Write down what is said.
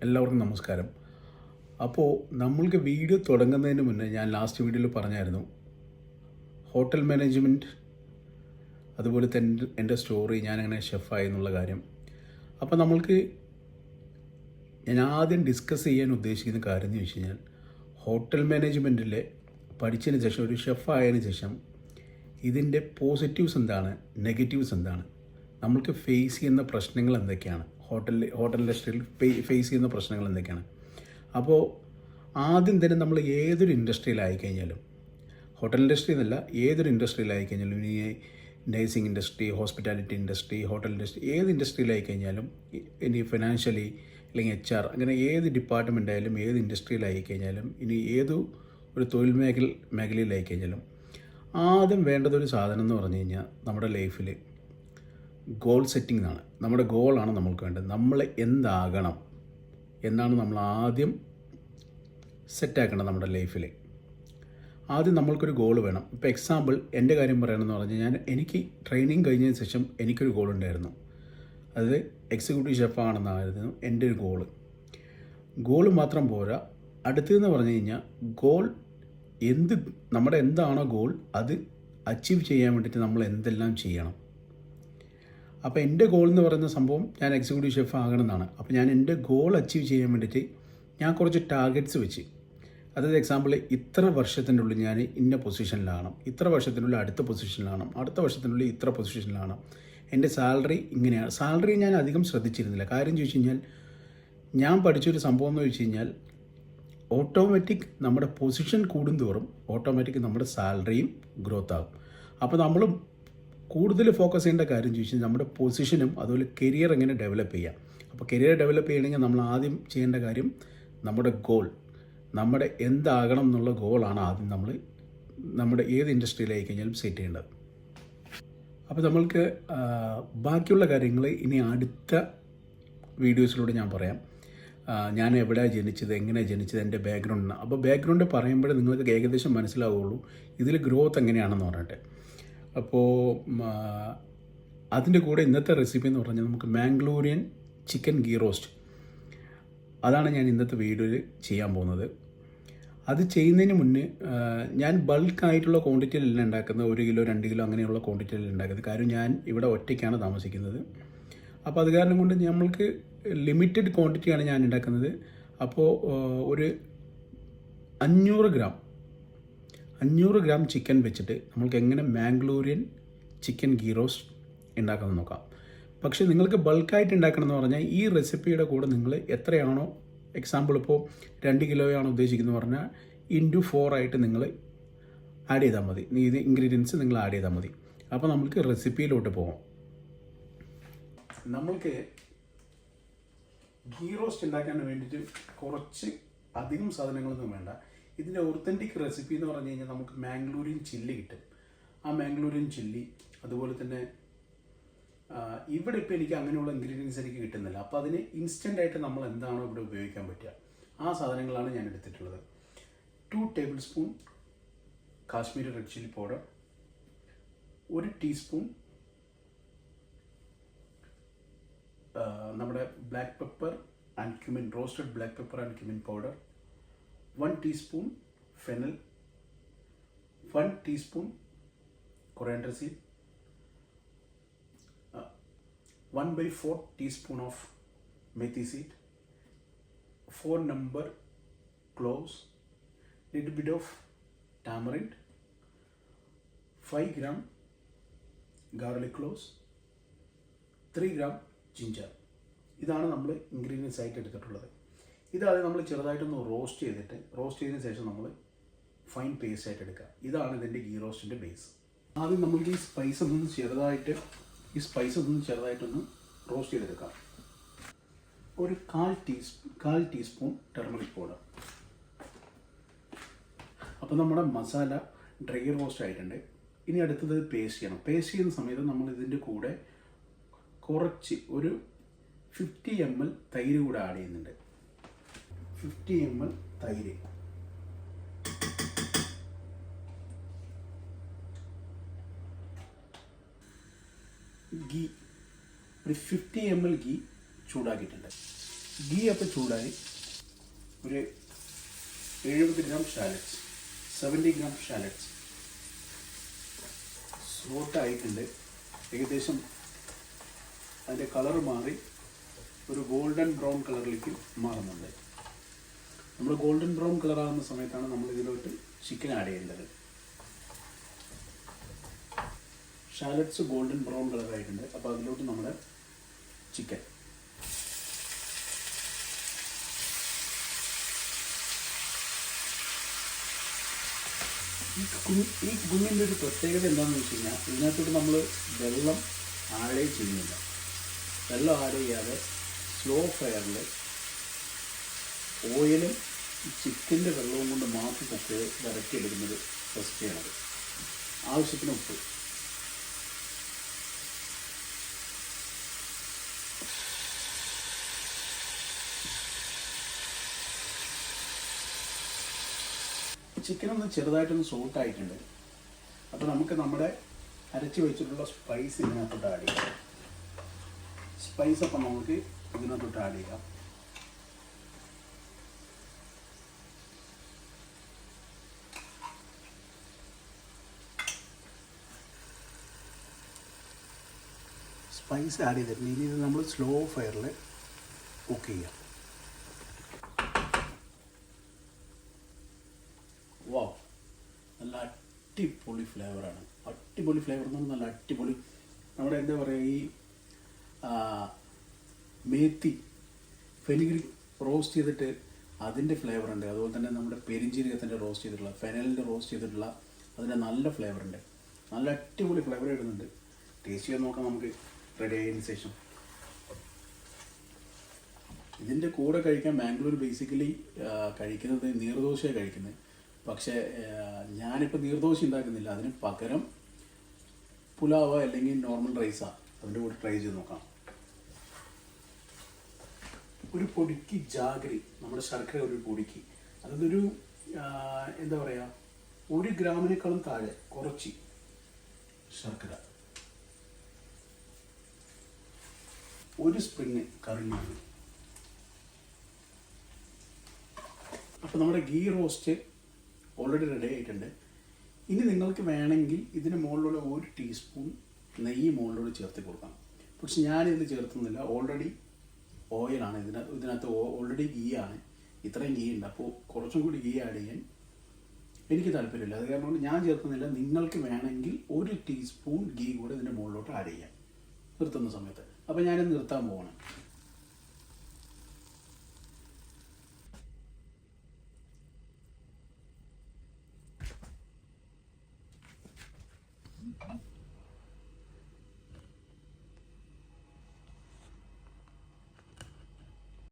എല്ലാവർക്കും നമസ്കാരം. അപ്പോൾ നമ്മൾക്ക് വീഡിയോ തുടങ്ങുന്നതിന് മുന്നേ ഞാൻ ലാസ്റ്റ് വീഡിയോയിൽ പറഞ്ഞായിരുന്നു ഹോട്ടൽ മാനേജ്മെൻറ്റ് അതുപോലെ തന്നെ എൻ്റെ സ്റ്റോറി ഞാനങ്ങനെ ഷെഫായി എന്നുള്ള കാര്യം. അപ്പോൾ നമ്മൾക്ക് ഞാൻ ആദ്യം ഡിസ്കസ് ചെയ്യാൻ ഉദ്ദേശിക്കുന്ന കാര്യം എന്ന് വെച്ച് കഴിഞ്ഞാൽ ഹോട്ടൽ മാനേജ്മെൻറ്റിലെ പഠിച്ചതിന് ശേഷം ഒരു ഷെഫായതിനു ശേഷം ഇതിൻ്റെ പോസിറ്റീവ്സ് എന്താണ്, നെഗറ്റീവ്സ് എന്താണ്, നമ്മൾക്ക് ഫേസ് ചെയ്യുന്ന പ്രശ്നങ്ങൾ എന്തൊക്കെയാണ്, ഹോട്ടൽ ഇൻഡസ്ട്രിയിൽ ഫേസ് ചെയ്യുന്ന പ്രശ്നങ്ങൾ എന്തൊക്കെയാണ്. അപ്പോൾ ആദ്യം തന്നെ നമ്മൾ ഏതൊരു ഇൻഡസ്ട്രിയിലായിക്കഴിഞ്ഞാലും, ഹോട്ടൽ ഇൻഡസ്ട്രി എന്നല്ല ഏതൊരു ഇൻഡസ്ട്രിയിലായിക്കഴിഞ്ഞാലും, ഇനി nursing industry, hospitality industry, hotel industry, ഏത് ഇൻഡസ്ട്രിയിലായിക്കഴിഞ്ഞാലും, ഇനി ഫിനാൻഷ്യലി അല്ലെങ്കിൽ HR, അങ്ങനെ ഏത് ഡിപ്പാർട്ട്മെൻ്റ് ആയാലും, ഏത് ഇൻഡസ്ട്രിയിലായിക്കഴിഞ്ഞാലും, ഇനി ഏതു ഒരു തൊഴിൽ മേഖലയിലായിക്കഴിഞ്ഞാലും ആദ്യം വേണ്ടതൊരു സാധനം എന്ന് പറഞ്ഞു കഴിഞ്ഞാൽ നമ്മുടെ ലൈഫിൽ ഗോൾ സെറ്റിംഗ് ആണ്. നമ്മുടെ ഗോളാണ് നമ്മൾക്ക് വേണ്ടത്. നമ്മൾ എന്താകണം എന്നാണ് നമ്മൾ ആദ്യം സെറ്റാക്കേണ്ടത് നമ്മുടെ ലൈഫിൽ. ആദ്യം നമ്മൾക്കൊരു ഗോൾ വേണം. ഇപ്പോൾ എക്സാമ്പിൾ എൻ്റെ കാര്യം പറയണമെന്ന് പറഞ്ഞാൽ എനിക്ക് ട്രെയിനിങ് കഴിഞ്ഞതിന് ശേഷം എനിക്കൊരു ഗോൾ ഉണ്ടായിരുന്നു. അത് എക്സിക്യൂട്ടീവ് ഷെഫാണെന്നായിരുന്നു എൻ്റെ ഒരു ഗോള് മാത്രം പോരാ. അടുത്തതെന്ന് പറഞ്ഞു കഴിഞ്ഞാൽ ഗോൾ നമ്മുടെ എന്താണോ ഗോൾ അത് അച്ചീവ് ചെയ്യാൻ വേണ്ടിയിട്ട് നമ്മൾ എന്തെല്ലാം ചെയ്യണം. അപ്പോൾ എൻ്റെ ഗോൾ എന്ന് പറയുന്ന സംഭവം ഞാൻ എക്സിക്യൂട്ടീവ് ഷെഫ് ആകണമെന്നാണ്. അപ്പോൾ ഞാൻ എൻ്റെ ഗോൾ അച്ചീവ് ചെയ്യാൻ വേണ്ടിയിട്ട് ഞാൻ കുറച്ച് ടാർഗറ്റ്സ് വെച്ച്, അതായത് എക്സാമ്പിൾ ഇത്ര വർഷത്തിൻ്റെ ഉള്ളിൽ ഞാൻ ഇന്ന പൊസിഷനിലാണ്, ഇത്ര വർഷത്തിനുള്ളിൽ അടുത്ത പൊസിഷനിലാണ്, അടുത്ത വർഷത്തിനുള്ളിൽ ഇത്ര പൊസിഷനിലാണ്, എൻ്റെ സാലറി ഇങ്ങനെയാണ്. സാലറി ഞാൻ അധികം ശ്രദ്ധിച്ചിരുന്നില്ല. കാര്യം ചോദിച്ചു കഴിഞ്ഞാൽ ഞാൻ പഠിച്ചൊരു സംഭവം എന്ന് വെച്ച് കഴിഞ്ഞാൽ ഓട്ടോമാറ്റിക് നമ്മുടെ പൊസിഷൻ കൂടുന്തോറും ഓട്ടോമാറ്റിക് നമ്മുടെ സാലറിയും ഗ്രോത്ത് ആകും. അപ്പോൾ നമ്മൾ കൂടുതൽ ഫോക്കസ് ചെയ്യേണ്ട കാര്യം ചോദിച്ചാൽ നമ്മുടെ പൊസിഷനും അതുപോലെ കരിയർ എങ്ങനെ ഡെവലപ്പ് ചെയ്യാം. അപ്പോൾ കരിയർ ഡെവലപ്പ് ചെയ്യണമെങ്കിൽ നമ്മൾ ആദ്യം ചെയ്യേണ്ട കാര്യം നമ്മുടെ ഗോൾ, നമ്മുടെ എന്താകണം എന്നുള്ള ഗോളാണ് ആദ്യം നമ്മുടെ ഏത് ഇൻഡസ്ട്രിയിലായി കഴിഞ്ഞാലും സെറ്റ് ചെയ്യേണ്ടത്. അപ്പോൾ നമ്മൾക്ക് ബാക്കിയുള്ള കാര്യങ്ങൾ ഇനി അടുത്ത വീഡിയോസിലൂടെ ഞാൻ പറയാം. ഞാൻ എവിടെയാണ് ജനിച്ചത്, എങ്ങനെയാണ് ജനിച്ചത്, എൻ്റെ ബാക്ക്ഗ്രൗണ്ടിന്. അപ്പോൾ ബാക്ക്ഗ്രൗണ്ട് പറയുമ്പോഴേ നിങ്ങൾക്ക് ഏകദേശം മനസ്സിലാവുള്ളൂ ഇതിൽ ഗ്രോത്ത് എങ്ങനെയാണെന്ന് പറഞ്ഞിട്ട്. അപ്പോൾ അതിൻ്റെ കൂടെ ഇന്നത്തെ റെസിപ്പി എന്ന് പറഞ്ഞാൽ നമുക്ക് മാംഗ്ലൂരിയൻ ചിക്കൻ ഗീ റോസ്റ്റ്, അതാണ് ഞാൻ ഇന്നത്തെ വീഡിയോയിൽ ചെയ്യാൻ പോകുന്നത്. അത് ചെയ്യുന്നതിന് മുന്നേ ഞാൻ ബൾക്കായിട്ടുള്ള ക്വാണ്ടിറ്റിയിലല്ല ഉണ്ടാക്കുന്നത്, 1 കിലോ 2 കിലോ അങ്ങനെയുള്ള ക്വാണ്ടിറ്റിയിലല്ല ഉണ്ടാക്കുന്നത്. കാര്യം ഞാൻ ഇവിടെ ഒറ്റയ്ക്കാണ് താമസിക്കുന്നത്. അപ്പോൾ അത് കാരണം കൊണ്ട് നമ്മൾക്ക് ലിമിറ്റഡ് ക്വാണ്ടിറ്റിയാണ് ഞാൻ ഉണ്ടാക്കുന്നത്. അപ്പോൾ ഒരു 500 ഗ്രാം ചിക്കൻ വെച്ചിട്ട് നമ്മൾക്ക് എങ്ങനെ മാംഗ്ലൂരിയൻ ചിക്കൻ ഗീ റോസ്റ്റ് ഉണ്ടാക്കാമെന്ന് നോക്കാം. പക്ഷേ നിങ്ങൾക്ക് ബൾക്കായിട്ട് ഉണ്ടാക്കണം എന്ന് പറഞ്ഞാൽ ഈ റെസിപ്പിയുടെ കൂടെ നിങ്ങൾ എത്രയാണോ, എക്സാമ്പിൾ ഇപ്പോൾ 2 കിലോയാണോ ഉദ്ദേശിക്കുന്നത് പറഞ്ഞാൽ × 4 ആയിട്ട് നിങ്ങൾ ആഡ് ചെയ്താൽ മതി. ഇത് ഇൻഗ്രീഡിയൻസ് നിങ്ങൾ ആഡ് ചെയ്താൽ മതി. അപ്പോൾ നമുക്ക് റെസിപ്പിയിലോട്ട് പോകാം. നമ്മൾക്ക് ഗീ റോസ്റ്റ് ഉണ്ടാക്കാൻ വേണ്ടിയിട്ട് കുറച്ച് അധികം സാധനങ്ങളൊന്നും വേണ്ട. ഇതിൻ്റെ ഒത്തൻറ്റിക് റെസിപ്പി എന്ന് പറഞ്ഞു കഴിഞ്ഞാൽ നമുക്ക് മാംഗ്ലൂരിയൻ ചില്ലി കിട്ടും. ആ മാംഗ്ലൂരിയൻ ചില്ലി, അതുപോലെ തന്നെ ഇവിടെ ഇപ്പോൾ എനിക്ക് അങ്ങനെയുള്ള ഇൻഗ്രീഡിയൻസ് എനിക്ക് കിട്ടുന്നില്ല. അപ്പോൾ അതിന് ഇൻസ്റ്റൻ്റായിട്ട് നമ്മൾ എന്താണോ ഇവിടെ ഉപയോഗിക്കാൻ പറ്റുക ആ സാധനങ്ങളാണ് ഞാൻ എടുത്തിട്ടുള്ളത്. 2 tablespoon Kashmiri red chilli powder, 1 teaspoon നമ്മുടെ black pepper and cumin, roasted black pepper and cumin powder, 1 teaspoon fennel, 1 teaspoon coriander seed, 1/4 teaspoon of methi seed, 4 number cloves, little bit of tamarind, 5 gram garlic cloves, 3 gram ginger. ഇതാണ് നമ്മൾ ingredients ആയിട്ട് എടുത്തിട്ടുള്ളത്. ഇതാദ്യം നമ്മൾ ചെറുതായിട്ടൊന്ന് roast ചെയ്തതിന് ശേഷം നമ്മൾ fine paste ആയിട്ട് എടുക്കുക. ഇതാണ് ഇതിൻ്റെ ഗീ റോസ്റ്റിൻ്റെ ബേസ്. ആദ്യം നമുക്ക് ഈ സ്പൈസസ് ഒന്ന് ചെറുതായിട്ടൊന്ന് റോസ്റ്റ് ചെയ്തെടുക്കാം. ഒരു 1/4 ടീസ്പൂൺ ടെർമറിക് പൗഡർ. അപ്പോൾ നമ്മുടെ മസാല ഡ്രൈ റോസ്റ്റ് ആയിട്ടുണ്ട്. ഇനി അടുത്തത് പേസ്റ്റ് ചെയ്യണം. പേസ്റ്റ് ചെയ്യുന്ന സമയത്ത് നമ്മൾ ഇതിൻ്റെ കൂടെ കുറച്ച് ഒരു 50 ml തൈര് കൂടെ ആഡ് ചെയ്യുന്നുണ്ട്. 50 ml തൈര്, ഗീ, ഒരു 50 ml ഗീ ചൂടാക്കിയിട്ടുണ്ട്. ഗീ അപ്പോൾ ചൂടായി. ഒരു 70 ഗ്രാം ഷാലറ്റ്സ്, 70 ഗ്രാം ഷാലറ്റ്സ് സോട്ടായിട്ടുണ്ട്. ഏകദേശം അതിൻ്റെ കളറ് മാറി ഒരു ഗോൾഡൻ ബ്രൗൺ കളറിലേക്ക് മാറുന്നുണ്ട്. നമ്മൾ ഗോൾഡൻ ബ്രൗൺ കളറാകുന്ന സമയത്താണ് നമ്മൾ ഇതിലോട്ട് ചിക്കൻ ആഡ് ചെയ്യേണ്ടത്. ഷാലറ്റ്സ് ഗോൾഡൻ ബ്രൗൺ കളറായിട്ടുണ്ട്. അപ്പോൾ അതിലോട്ട് നമ്മുടെ ചിക്കൻ ഈ കുഞ്ഞിൻ്റെ ഒരു പ്രത്യേകത എന്താണെന്ന് വെച്ച് കഴിഞ്ഞാൽ ഇതിനകത്തോട്ട് നമ്മൾ വെള്ളം ആഡ് ചെയ്യുന്നില്ല. വെള്ളം ആഡ് ചെയ്യാതെ സ്ലോ ഫയറിൽ ഓയിലും ചിക്കൻ്റെ വെള്ളവും കൊണ്ട് മാത്രം കുക്ക് വരട്ടിയെടുക്കുന്നത് റെസിപ്പിയാണത്. ആവശ്യത്തിന് ഉപ്പ്, ചിക്കനൊന്ന് ചെറുതായിട്ടൊന്ന് സോട്ടായിട്ടുണ്ട്. അപ്പോൾ നമുക്ക് നമ്മുടെ അരച്ച് വെച്ചിട്ടുള്ള സ്പൈസ് ഇതിനകത്തോട്ട് ആഡ് ചെയ്യാം. സ്പൈസ് അപ്പം നമുക്ക് ഇതിനകത്തോട്ട് ആഡ് ചെയ്യാം. സ്പൈസ് ആഡ് ചെയ്തിട്ടുണ്ട്. ഇനി ഇത് നമ്മൾ സ്ലോ ഫയറിൽ കുക്ക് ചെയ്യാം. വാ, നല്ല അടിപൊളി ഫ്ലേവറാണ്. അടിപൊളി ഫ്ലേവർ എന്ന് പറഞ്ഞാൽ നല്ല അടിപൊളി. നമ്മുടെ എന്താ പറയുക, ഈ മേത്തി ഫെനിഗ്രി റോസ്റ്റ് ചെയ്തിട്ട് അതിൻ്റെ ഫ്ലേവർ ഉണ്ട്. അതുപോലെ തന്നെ നമ്മുടെ പെരിഞ്ചീരകത്തിൻ്റെ റോസ്റ്റ് ചെയ്തിട്ടുള്ള, ഫെനലിൻ്റെ റോസ്റ്റ് ചെയ്തിട്ടുള്ള അതിൻ്റെ നല്ല ഫ്ലേവർ ഉണ്ട്. നല്ല അടിപൊളി ഫ്ലേവർ ഇടുന്നുണ്ട്. ടേസ്റ്റ് ചെയ്യാൻ നോക്കാം നമുക്ക് റെഡി ആയതിന് ശേഷം. ഇതിൻ്റെ കൂടെ കഴിക്കാൻ ബാംഗ്ലൂർ ബേസിക്കലി കഴിക്കുന്നത് നീർദോശയാണ് കഴിക്കുന്നത്. പക്ഷേ ഞാനിപ്പോൾ നീർദോശ ഉണ്ടാക്കുന്നില്ല. അതിന് പകരം പുലാവ അല്ലെങ്കിൽ നോർമൽ റൈസാണ് അതിൻ്റെ കൂടെ ട്രൈ ചെയ്ത് നോക്കാം. ഒരു പൊടിക്ക് ജാഗരി, നമ്മുടെ ശർക്കര ഒരു പൊടിക്ക്, അതൊരു എന്താ പറയുക, 1 ഗ്രാമിനേക്കാളും താഴെ കുറച്ച് ശർക്കര, 1 സ്പ്രിങ് കറി ലീഫ്. അപ്പോൾ നമ്മുടെ ഗീ റോസ്റ്റ് ഓൾറെഡി റെഡി ആയിട്ടുണ്ട്. ഇനി നിങ്ങൾക്ക് വേണമെങ്കിൽ ഇതിന് മുകളിലുള്ള 1 ടീസ്പൂൺ നെയ്യ് മുകളിലൂടെ ചേർത്ത് കൊടുക്കാം. പക്ഷെ ഞാനിതിൽ ചേർത്തുന്നില്ല. ഓൾറെഡി ഓയിലാണ് ഇതിനകത്ത് ഓൾറെഡി ഗീ ആണ്. ഇത്രയും ഗീ ഉണ്ട്. അപ്പോൾ കുറച്ചും കൂടി ഗീ ആഡ് ചെയ്യാൻ എനിക്ക് താല്പര്യമില്ല. അത് കാരണം കൊണ്ട് ഞാൻ ചേർക്കുന്നില്ല. നിങ്ങൾക്ക് വേണമെങ്കിൽ 1 ടീസ്പൂൺ ഗീ കൂടെ ഇതിൻ്റെ മുകളിലോട്ട് ആഡ് ചെയ്യാം നിർത്തുന്ന സമയത്ത്. അപ്പോൾ ഞാനിത് നിർത്താൻ പോവാണ്.